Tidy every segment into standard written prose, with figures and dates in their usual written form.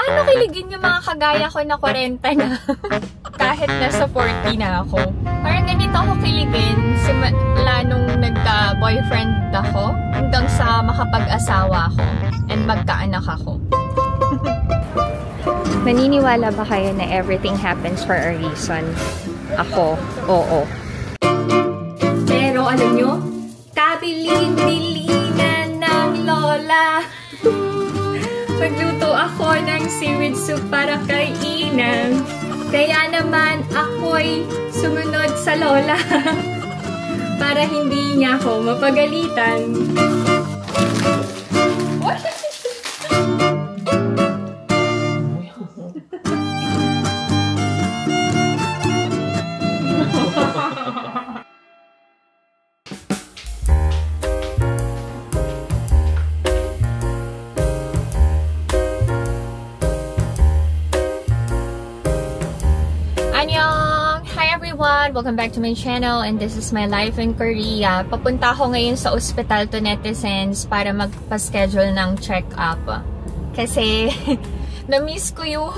Paano kiligin yung mga kagaya ko na 40 na kahit nasa 40 na ako? Parang ganito ako kiligin simula nung nagka-boyfriend ako hanggang sa makapag-asawa ako and magkaanak ako. Naniniwala ba kayo na everything happens for a reason? Ako, oo. Pero alam nyo, kabilin-bilinan ng lola. Magluto ako ng seaweed soup para kay Inang. Kaya naman ako'y sumunod sa lola para hindi niya ako mapagalitan. Welcome back to my channel and this is my life in Korea. Papunta ako ngayon sa ospital to netizens para magpa-schedule ng check-up. Kasi na-miss ko yung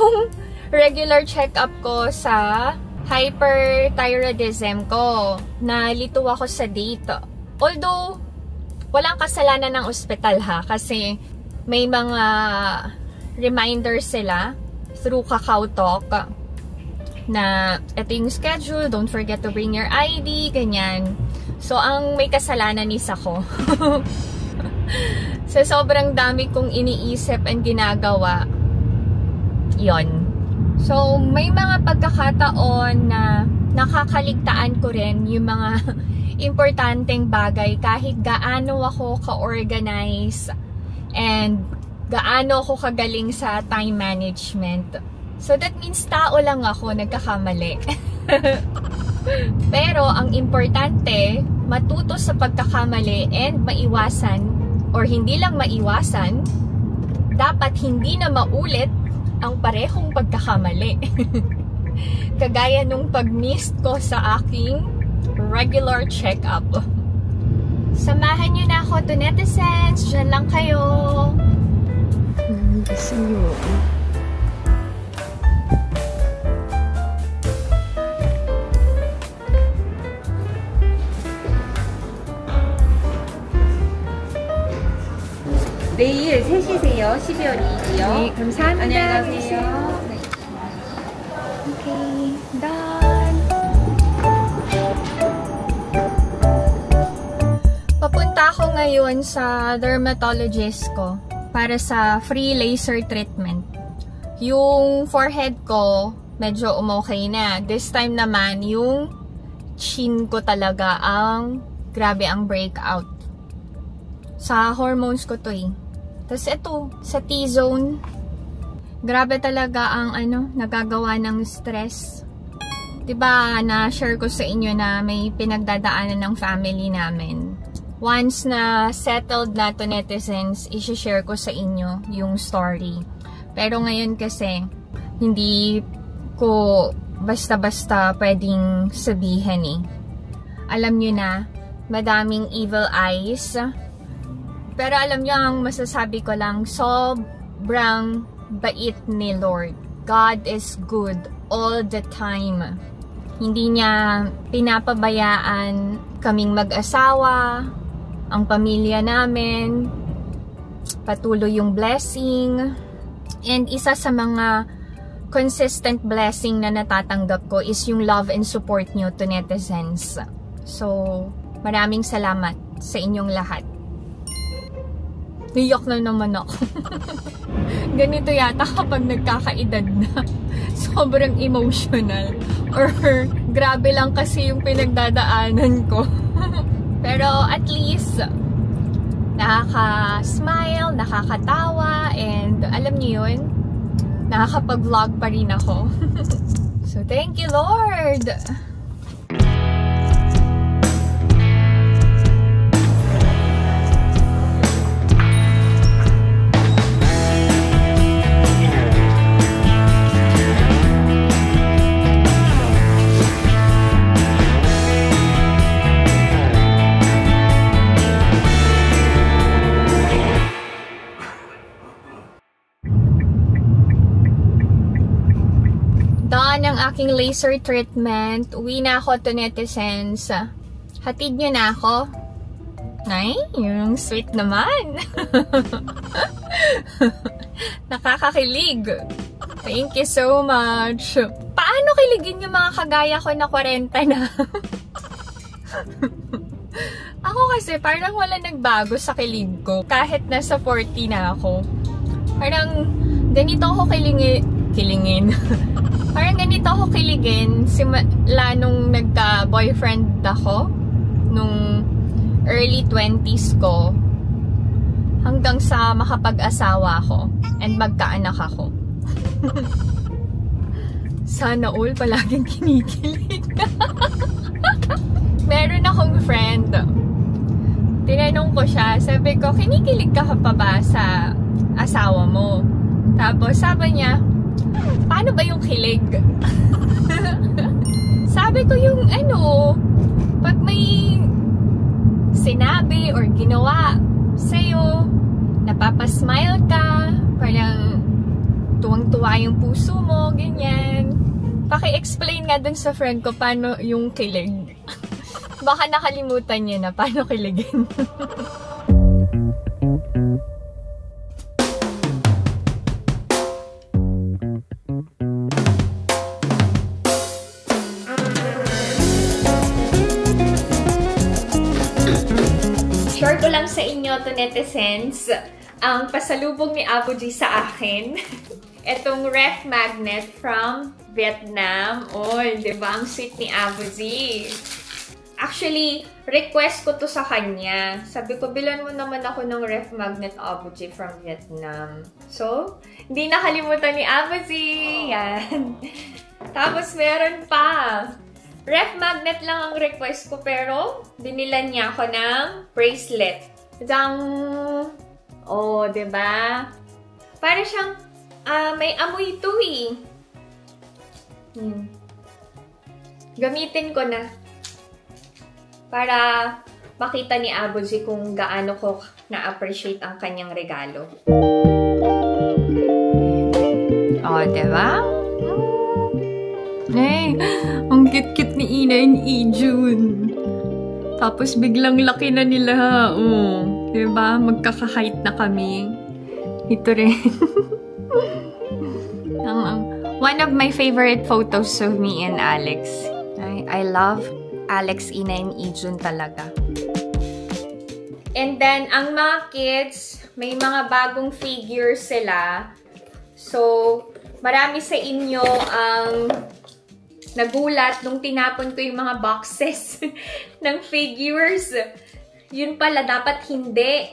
regular check-up ko sa hyperthyroidism ko. Nalito ako sa date. Although, walang kasalanan ng ospital ha. Kasi may mga reminders sila through KakaoTalk na ito yung schedule, don't forget to bring your ID, ganyan. So, ang may kasalanan is ako. So, sobrang dami kong iniisip and ginagawa. Yon. So, may mga pagkakataon na nakakaligtaan ko rin yung mga importanteng bagay kahit gaano ako ka-organize and gaano ako kagaling sa time management. So that means tao lang ako nagkakamali. Pero ang importante, matuto sa pagkakamali and maiwasan or hindi lang maiwasan, dapat hindi na maulit ang parehong pagkakamali. Kagaya nung pag-miss ko sa aking regular check-up. Samahan nyo na ako to netizens. Diyan lang kayo. Gusto nyo. 내일 3시세요. 12월 2일이요. 네, 감사합니다. 안녕히 가세요. 네. Okay, done. Papunta ako ngayon sa dermatologist ko para sa free laser treatment. Yung forehead ko, medyo umokay na. This time naman, yung chin ko talaga grabe ang breakout. Sa hormones ko to eh. Tapos ito, sa T-zone, grabe talaga ang nagagawa ng stress. Diba, na-share ko sa inyo na may pinagdadaanan ng family namin. Once na settled na to netizens, i-share ko sa inyo yung story. Pero ngayon kasi, hindi ko basta-basta pwedeng sabihin eh. Alam nyo na, madaming evil eyes. Pero alam nyo, ang masasabi ko lang, sobrang bait ni Lord. God is good all the time. Hindi niya pinapabayaan kaming mag-asawa, ang pamilya namin, patuloy yung blessing. And isa sa mga consistent blessing na natatanggap ko is yung love and support nyo to netizens. So, maraming salamat sa inyong lahat. Niyak na naman ako. Ganito yata kapag nagkakaedad na. Sobrang emotional. Or grabe lang kasi yung pinagdadaanan ko. Pero at least, nakaka-smile, nakakatawa, and alam niyo yun, nakakapag-vlog pa rin ako. So thank you, Lord! ng aking laser treatment. Uwi na ako to netizens. Hatid nyo na ako. Ay, yung sweet naman. Nakakakilig. Thank you so much. Paano kiligin yung mga kagaya ko na 40 na? Ako kasi parang wala nagbago sa kilig ko. Kahit nasa 40 na ako. Parang ganito ako kilingin. Parang ganito ako kiligin simula nung nagka-boyfriend ako. Nung early 20s ko. Hanggang sa makapag-asawa ko. And magkaanak ako. Sana all palaging kinikilig. Meron akong friend. Tinanong ko siya. Sabi ko, kinikilig ka pa ba sa asawa mo? Tapos sabi niya, paano ba yung kilig? Sabi ko yung pag may sinabi or ginawa sa'yo, napapasmile ka, parang tuwang-tuwa yung puso mo, ganyan. Paki-explain nga dun sa friend ko paano yung kilig. Baka nakalimutan niya na paano kiligin. Share ko lang sa inyo to netizens ang pasalubong ni Apo G sa akin. Itong ref magnet from Vietnam. Oy, di ba? Ang sweet ni Apo G. Actually, request ko to sa kanya. Sabi ko, bilan mo naman ako ng ref magnet Apo G from Vietnam. So, hindi nakalimutan ni Apo G. Yan. Tapos, meron pa. Ref magnet lang ang request ko, pero binilan niya ako ng bracelet. Dang! Oh, diba? Para siyang, may amoy ito eh. Gamitin ko na. Para makita ni Apo G kung gaano ko na-appreciate ang kanyang regalo. Oh, diba? Hey, ang cute-cute ni Ina and Ijun. Tapos biglang laki na nila. Oh, diba? Magkaka-height na kami. Ito rin. One of my favorite photos of me and Alex. I love Alex, Ina, and Ijun talaga. And then, ang mga kids, may mga bagong figures sila. So, marami sa inyo ang nagulat nung tinapon ko yung mga boxes ng figures. Yun pala, dapat hindi.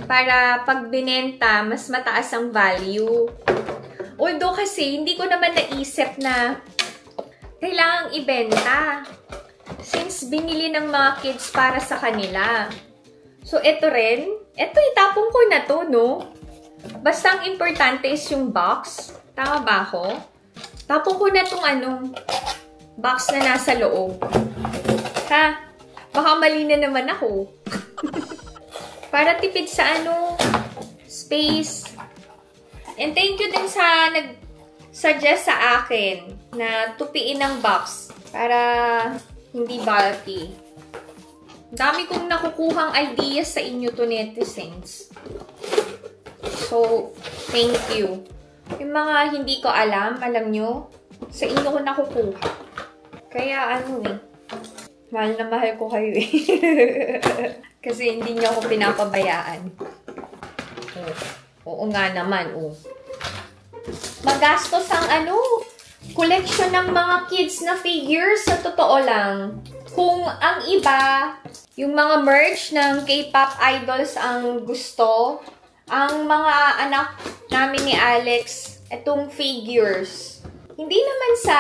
Para pag binenta, mas mataas ang value. Although kasi, hindi ko naman naisip na kailangang ibenta. Since binili ng mga kids para sa kanila. So, ito rin. Ito, itapon ko na to, no? Basta ang importante is yung box. Tama ba ako? Tapon ko na tong box na nasa loob. Ha? Baka mali na naman ako. Para tipid sa space. And thank you din sa nag-suggest sa akin na tupiin ng box para hindi bulky. Dami kong nakukuhang ideas sa inyo to netizens. So, thank you. Yung mga hindi ko alam nyo, sa inyo ko nakukuha. Kaya mahal na mahal ko kayo eh. Kasi hindi nyo ako pinapabayaan. Oo nga naman, Magastos ang collection ng mga kids na figures, sa totoo lang. Kung ang iba, yung mga merch ng K-pop idols ang gusto, ang mga anak namin ni Alex, itong figures. Hindi naman sa,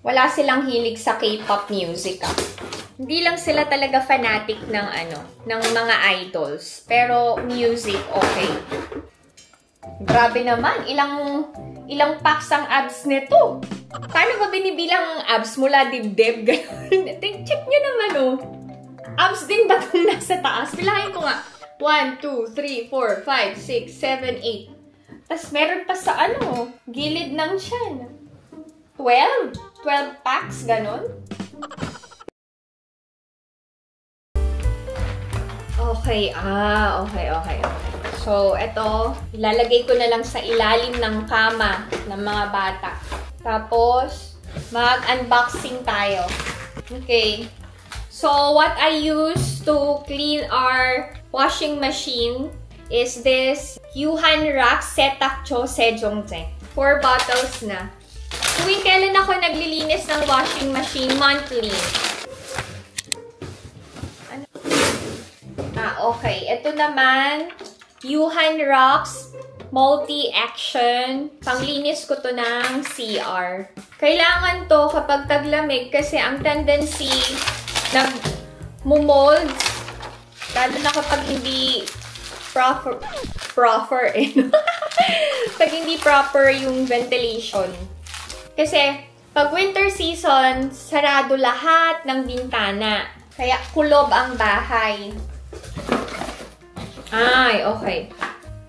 wala silang hilig sa K-pop music, Hindi lang sila talaga fanatic ng, ng mga idols. Pero music, okay. Grabe naman, ilang packs ang abs nito. Paano ba binibilang ang abs mula dibdib? Check nyo naman, Abs din ba itong nasa taas? Bilangin ko nga. 1, 2, 3, 4, 5, 6, 7, 8. Tapos meron pa sa gilid ng tiyan. 12? 12 packs, ganun? Okay, okay. So, ito, ilalagay ko na lang sa ilalim ng kama ng mga bata. Tapos, mag-unboxing tayo. Okay. So, what I use to clean our washing machine is this Yuhan Rak Setakcho Sejongje. 4 bottles na. Tuwing kailan ako naglilinis ng washing machine? Monthly. Okay. Ito naman, Yuhan Rocks Multi-Action. Panglinis ko to ng CR. Kailangan to kapag taglamig kasi ang tendency nag-mold. Lalo na kapag hindi proper pag hindi proper yung ventilation. Kasi pag winter season, sarado lahat ng bintana. Kaya kulob ang bahay. Ay, okay.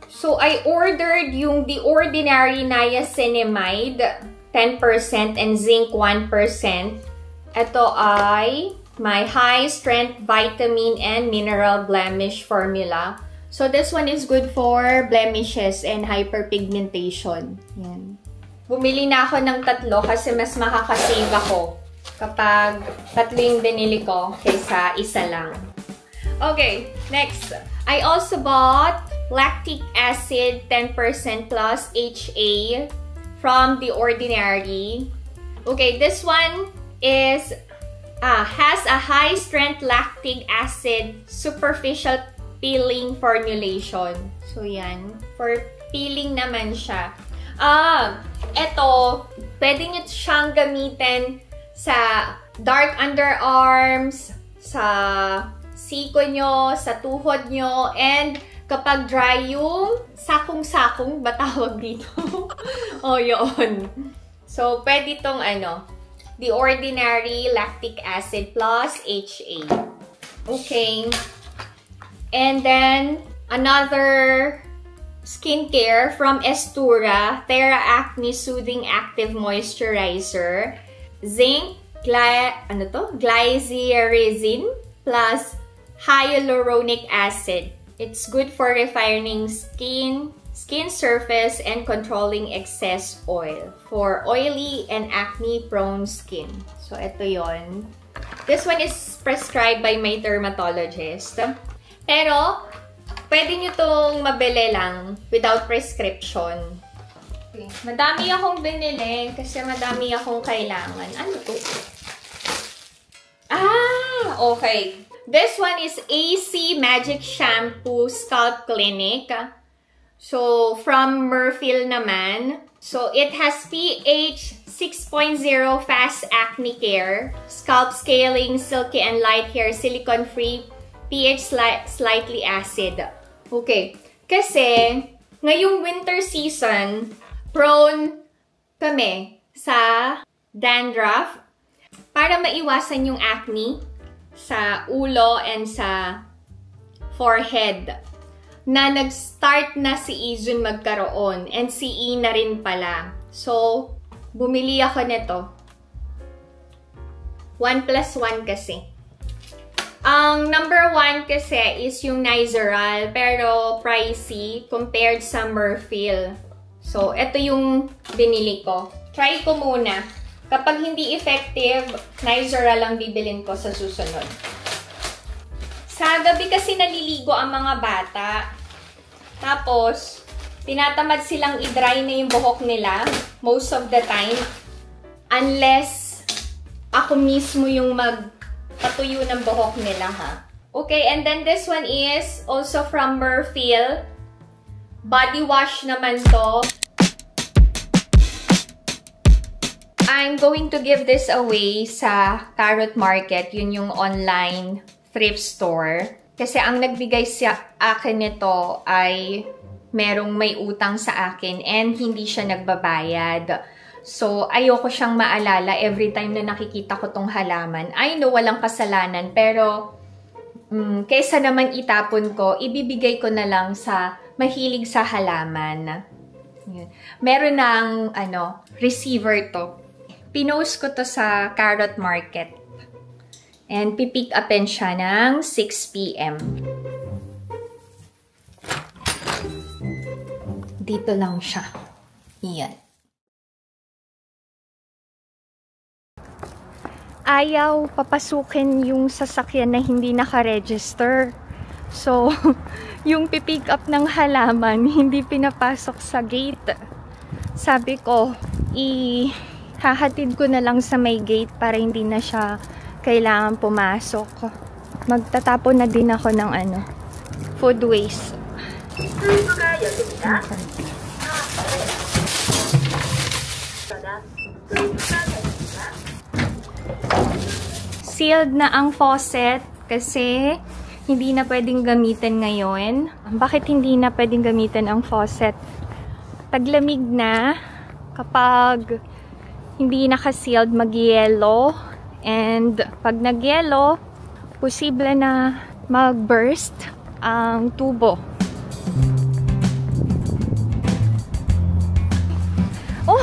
So, I ordered yung The Ordinary Niacinamide 10% and zinc 1%. Ito ay my high-strength vitamin and mineral blemish formula. So, this one is good for blemishes and hyperpigmentation. Yan. Bumili na ako ng 3 kasi mas makakasave ako kapag 3 yung binili ko kaysa isa lang. Okay, next. I also bought lactic acid 10% plus HA from The Ordinary. Okay, this one is has a high-strength lactic acid superficial peeling formulation. So, yan. For peeling naman siya. Ito, pwede nyo siyang gamitin sa dark underarms, sa siko nyo, sa tuhod nyo, and kapag dry yung sakong-sakong, ba tawag dito? O, yun. So, pwede itong The Ordinary Lactic Acid plus HA. Okay. And then, another skincare from Estura, Terra Acne Soothing Active Moisturizer. Zinc, glycyrrhizin plus hyaluronic acid. It's good for refining skin surface and controlling excess oil for oily and acne-prone skin. So, ito yon. This one is prescribed by my dermatologist. Pero, pwede nyo itong mabili lang without prescription. Okay. Madami akong binili kasi madami akong kailangan. Ano to? Okay. This one is AC Magic Shampoo Scalp Clinic. So, from Murphyl naman. So, it has pH 6.0 Fast Acne Care, Scalp Scaling, Silky and Light Hair, Silicone-Free, pH slightly acid. Okay. Kasi, ngayong winter season, prone kami sa dandruff para maiwasan yung acne sa ulo and sa forehead na nag-start na si Izun magkaroon and si E na rin pala. So, bumili ako nito. 1+1 kasi. Ang number 1 kasi is yung Nizoral pero pricey compared sa Murphyl. So, ito yung binili ko. Try ko muna. Kapag hindi effective, Nizoral lang bibilin ko sa susunod. Sa gabi kasi naliligo ang mga bata. Tapos, tinatamad silang i-dry na yung buhok nila most of the time. Unless, ako mismo yung magpatuyo ng buhok nila, ha? Okay, and then this one is also from Murphyl. Body wash naman to. I'm going to give this away sa Carrot Market. Yun yung online thrift store. Kasi ang nagbigay sa akin nito ay merong may utang sa akin and hindi siya nagbabayad. So, ayoko siyang maalala every time na nakikita ko tong halaman. I know walang kasalanan, pero kaysa naman itapon ko, ibibigay ko na lang sa mahilig sa halaman. Yun. Meron ng receiver to. Pinost ko to sa Carrot Market. And pipick upin siya ng 6 p.m. Dito lang siya. Iyan. Ayaw papasukin yung sasakyan na hindi naka-register. So, yung pipick up ng halaman, hindi pinapasok sa gate. Sabi ko, ihahatid ko na lang sa may gate para hindi na siya kailangan pumasok. Magtatapon na din ako ng food waste. Sealed na ang faucet kasi hindi na pwedeng gamitin ngayon. Bakit hindi na pwedeng gamitin ang faucet? Taglamig na, kapag hindi naka-sealed, mag-yellow. And pag nag-yellow, posible na mag-burst ang tubo.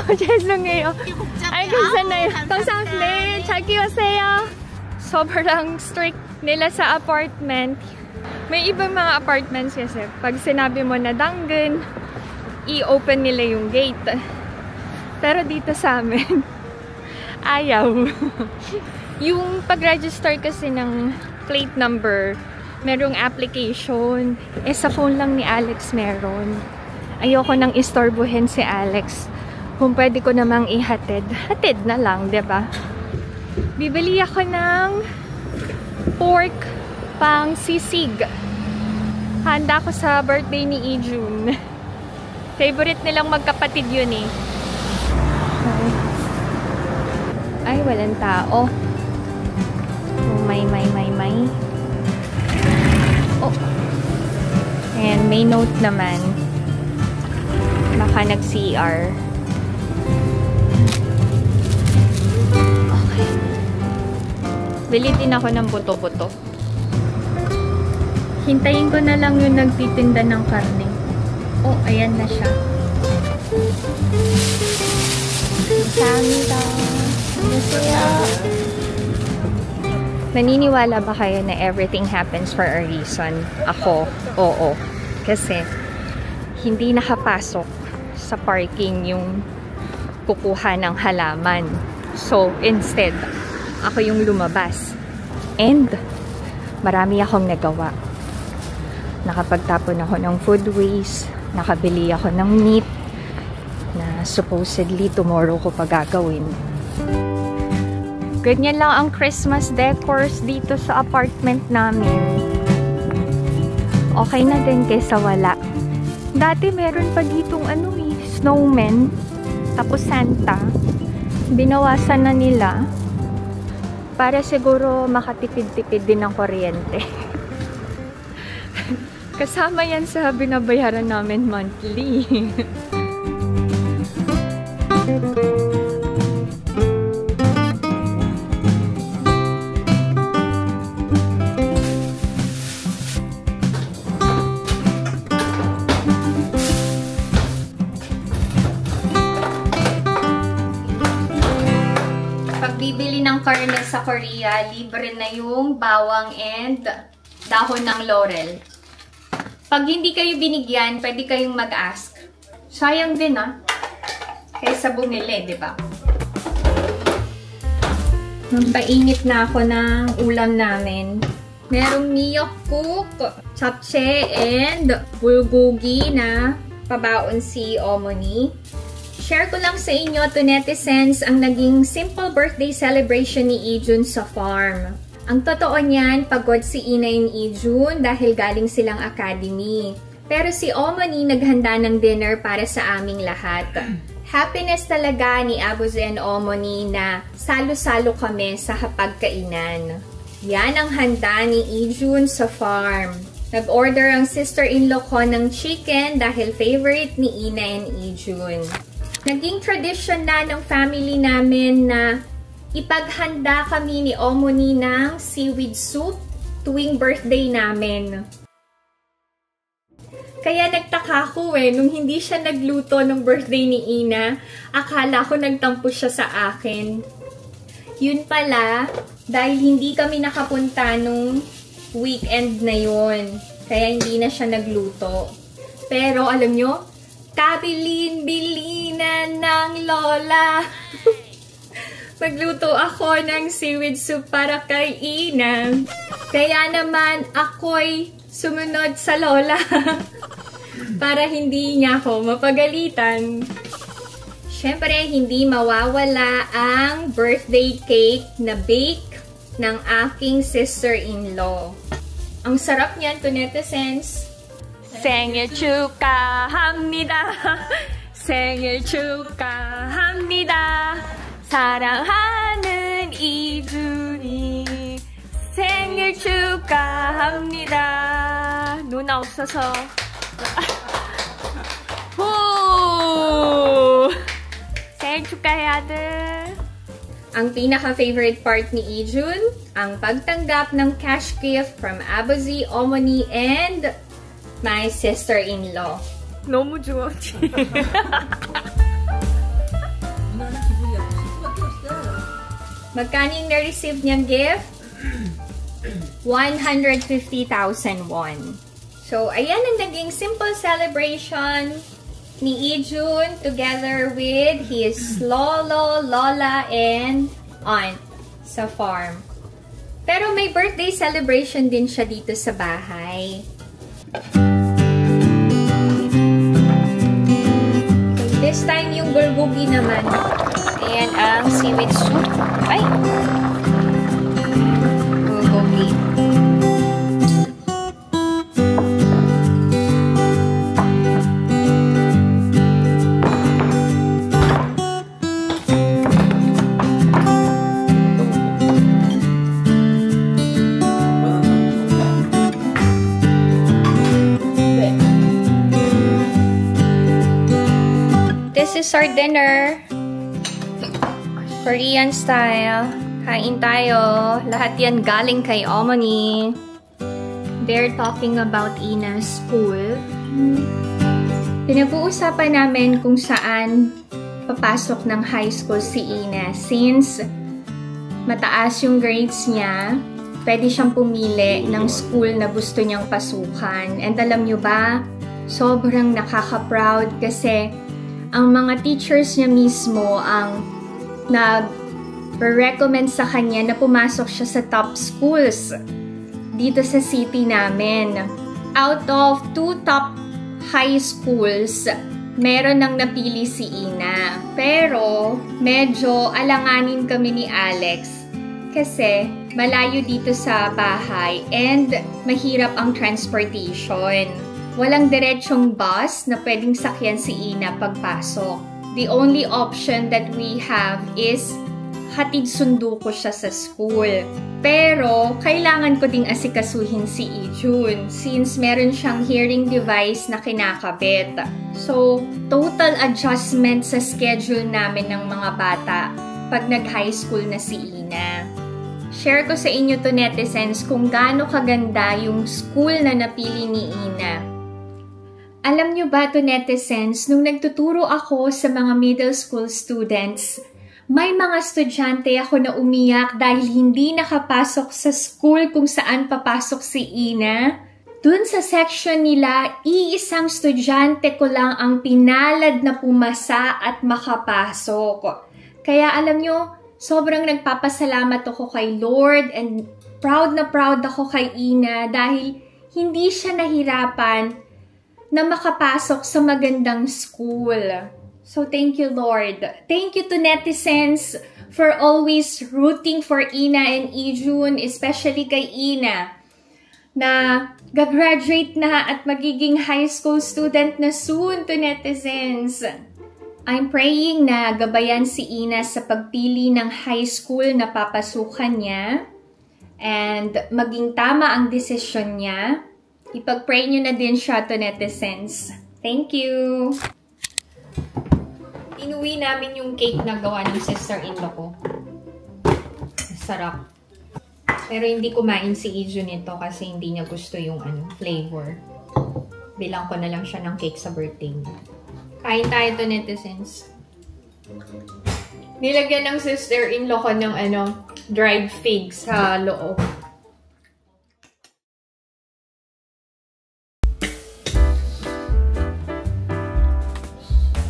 죄송해요. 알겠어요. 감사합니다. 잘 키우세요. 소brang strict nila sa apartment. May ibang mga apartments kasi pag sinabi mo na danggan, i-open nila yung gate. Pero dito sa amin, ayaw. Yung pag-register kasi ng plate number, merong application. Sa phone lang ni Alex meron. Ayoko nang istorbohin si Alex. Kung pwede ko namang ihatid, hatid na lang, diba? Bibili ako ng pork pang sisig. Handa ko sa birthday ni Ijun. Favorite nilang magkapatid yun eh. Ay, walang tao. Oh, may. Oh. And may note naman. Baka nag-CR. Okay. Bili din ako ng buto-buto. Hintayin ko na lang yung nagtitinda ng karne. Oh, ayan na siya. Kamsahamnida. Naniniwala ba kayo na everything happens for a reason? Ako, oo. Kasi, hindi nakapasok sa parking yung kukuha ng halaman. So, instead, ako yung lumabas. And, marami akong nagawa. Nakapagtapon ako ng food waste. Nakabili ako ng meat na supposedly tomorrow ko pa gagawin. Ganyan lang ang Christmas decors dito sa apartment namin. Okay na din kaysa wala. Dati meron pa ditong snowman. Tapos Santa. Binawasan na nila para siguro makatipid-tipid din ng kuryente. Kasama yan sa binabayaran namin monthly. Pagbibili ng karne sa Korea, libre na yung bawang and dahon ng laurel. Pag hindi kayo binigyan, pwede kayong mag-ask. Sayang din kaysa bumili, di ba? Magpainit na ako ng ulam namin. Merong miyokguk, japchae, and bulgogi na pabaon si Omoni. Share ko lang sa inyo to netizens ang naging simple birthday celebration ni Ijun sa farm. Ang totoo niyan, pagod si Inay ni Ijun dahil galing silang academy. Pero si Omoni naghanda ng dinner para sa aming lahat. Happiness talaga ni Abuze and Omoni na salo-salo kami sa hapagkainan. Yan ang handa ni Ijun sa farm. Nag-order ang sister-in-law ko ng chicken dahil favorite ni Ina and Ijun. Naging tradition na ng family namin na ipaghanda kami ni Omoni ng seaweed soup tuwing birthday namin. Kaya nagtaka ko nung hindi siya nagluto ng birthday ni Ina, akala ko nagtampo siya sa akin. Yun pala, dahil hindi kami nakapunta nung weekend na yun. Kaya hindi na siya nagluto. Pero alam nyo, kabilin-bilinan ng lola. Magluto ako ng seaweed soup para kay Ina. Kaya naman ako'y sumunod sa lola. Para hindi niya ako mapagalitan. Siyempre, hindi mawawala ang birthday cake na bake ng aking sister-in-law. Ang sarap niyan to netizens. 생일 축하합니다. 생일 축하합니다. 사랑하는 이준이 생일 축하합니다. 누나 없어서 생일 축하해 아들. Ang pinaka-favorite part ni Ijun, ang pagtanggap ng cash gift from Abazi, Omoni, and my sister-in-law. 너무 좋았지. Magkano yung na-receive niyang gift? 150,000 won. So, ayan ang naging simple celebration ni Ijun together with his lolo, lola, and aunt sa farm. Pero may birthday celebration din siya dito sa bahay. This time, yung bulgogi naman. Ayan ang seaweed soup. Ay! Bulgogi. This is our dinner. Korean style. Kain tayo. Lahat yan galing kay Omoni. They're talking about Ina's school. Pinag-uusapan namin kung saan papasok ng high school si Ina. Since mataas yung grades niya, pwede siyang pumili ng school na gusto niyang pasukan. And alam nyo ba, sobrang nakaka-proud kasi ang mga teachers niya mismo ang nag-recommend sa kanya na pumasok siya sa top schools dito sa city namin. Out of 2 top high schools, meron nang napili si Ina. Pero medyo alanganin kami ni Alex kasi malayo dito sa bahay and mahirap ang transportation. Walang diretsong bus na pwedeng sakyan si Ina pagpasok. The only option that we have is hatid sundo ko siya sa school. Pero, kailangan ko ding asikasuhin si Ijun since meron siyang hearing device na kinakabit. So, total adjustment sa schedule namin ng mga bata pag nag-high school na si Ina. Share ko sa inyo to netizens kung gaano kaganda yung school na napili ni Ina. Alam nyo ba to netizens, nung nagtuturo ako sa mga middle school students, may mga estudyante ako na umiyak dahil hindi nakapasok sa school kung saan papasok si Ina. Dun sa section nila, iisang estudyante ko lang ang pinalad na pumasa at makapasok. Kaya alam nyo, sobrang nagpapasalamat ako kay Lord and proud na proud ako kay Ina dahil hindi siya nahirapan na makapasok sa magandang school. So, thank you, Lord. Thank you to netizens for always rooting for Ina and Ijun, especially kay Ina, na gagraduate na at magiging high school student na soon to netizens. I'm praying na gabayan si Ina sa pagpili ng high school na papasukan niya and maging tama ang desisyon niya. Ipag-pray nyo na din siya to netizens. Thank you! Inuwi namin yung cake na gawa ng sister-in-law ko. Sarap. Pero hindi kumain si Ijun nito kasi hindi niya gusto yung flavor. bilang ko na lang siya ng cake sa birthday niya. Kain tayo to, netizens. Nilagyan ng sister-in-law ko ng dried figs sa loob.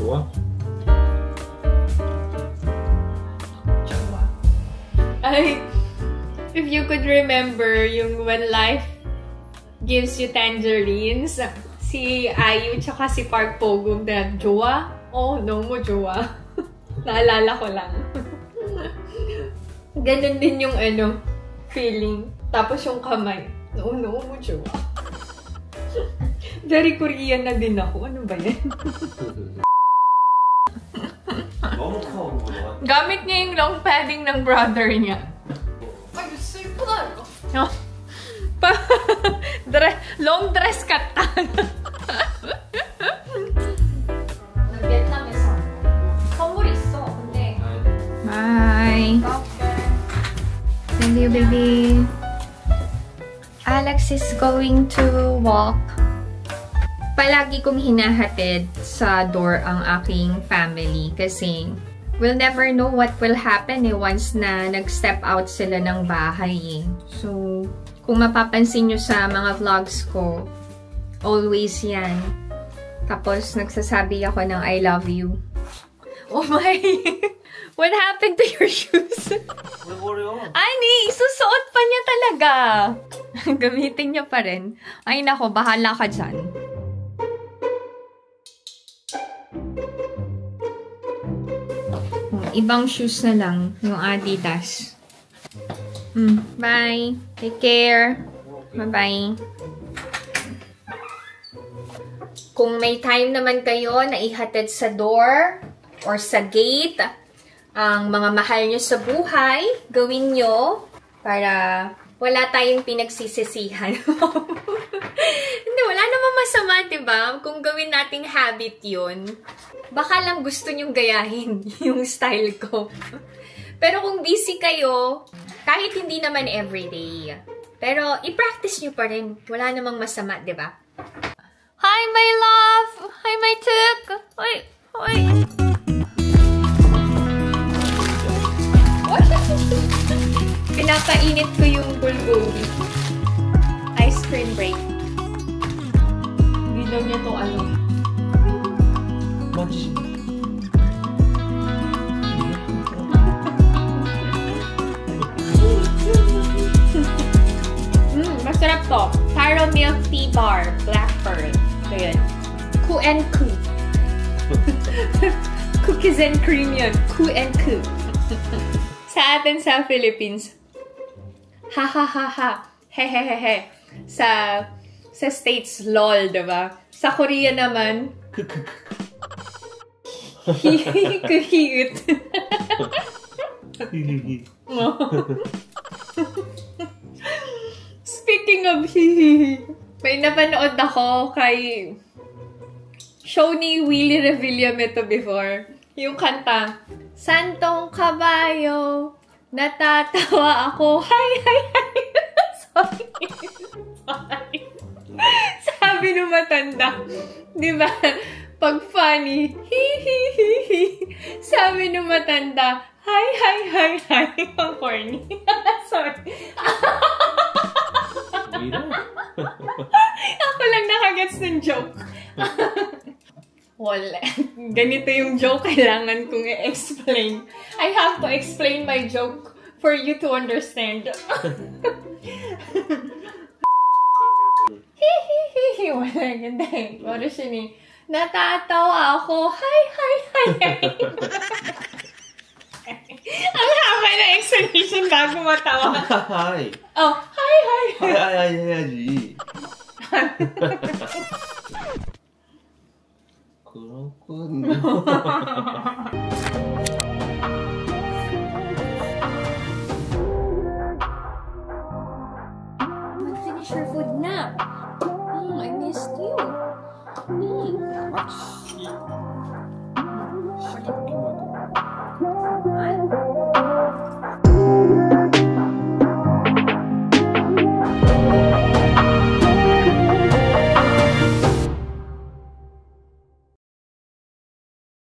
좋아? Ay, if you could remember yung when life gives you tangerines, si Ayu tsaka si Park Pogum na jowa? Oh, no mo jowa. Naalala ko lang. Ganun din yung feeling. Tapos yung kamay. No mo jowa. Very Korean na din ako. Ano ba yan? 너무 커. Gamit niya yung long padding ng brother niya. Ay, gusto yung pala. No. Long dress cut. Vietnam에서 선물 있어. 근데. Bye. Love you, baby. Alex is going to walk. Palagi kong hinahatid sa door ang aking family kasi we'll never know what will happen once na nag-step out sila ng bahay. So, kung mapapansin nyo sa mga vlogs ko, always yan. Tapos, nagsasabi ako ng I love you. Oh my! What happened to your shoes? Ani, isusuot pa niya talaga. Gamitin niya pa rin. Ay nako, bahala ka dyan. Ibang shoes na lang, yung Adidas. Bye. Take care. Bye-bye. Kung may time naman kayo na ihatid sa door or sa gate ang mga mahal nyo sa buhay, gawin nyo para wala tayong pinagsisisihan. Hindi, wala namang masama, diba? Kung gawin nating habit yun. Baka lang gusto nyong gayahin yung style ko. Pero kung busy kayo, kahit hindi naman everyday, pero i-practice nyo pa rin. Wala namang masama, diba? Hi, my love! Hi, my tuk! Oy! Oy! Pinapainit ko yung bulgogi. Ice cream break. Hindi daw niya to 맞지? Masarap to. Taro Milk Tea Bar. Black Pearl. So yun. Ku and Ku. Cookies and cream yun. Ku and Ku. Sa atin sa Philippines, ha ha ha ha, he he he he. Sa States, lol, diba? Sa Korea naman, Cute. Speaking of hihihi, may napanood ako kay show ni Willie Revillame to before. Yung kanta, Santong Kabayo, natatawa ako. Hi, hi, hi. Sorry. Sorry. Sabi nung matanda, di ba? Pag funny, hi. Sabi nung matanda, hi, hi, hi, hi. Ang corny. Sorry. Ako lang nakagets ng joke. Wala. Ganito yung joke, kailangan kong i-explain. I have to explain my joke for you to understand. Hihihihi. Wala, ganda eh. Wala siya ni, natatawa ako. Hi, hi, hi, hi. Ang haba na explanation bago matawa. Hi. Oh, hi, hi, hi. Hi 해야지. 그렇군요.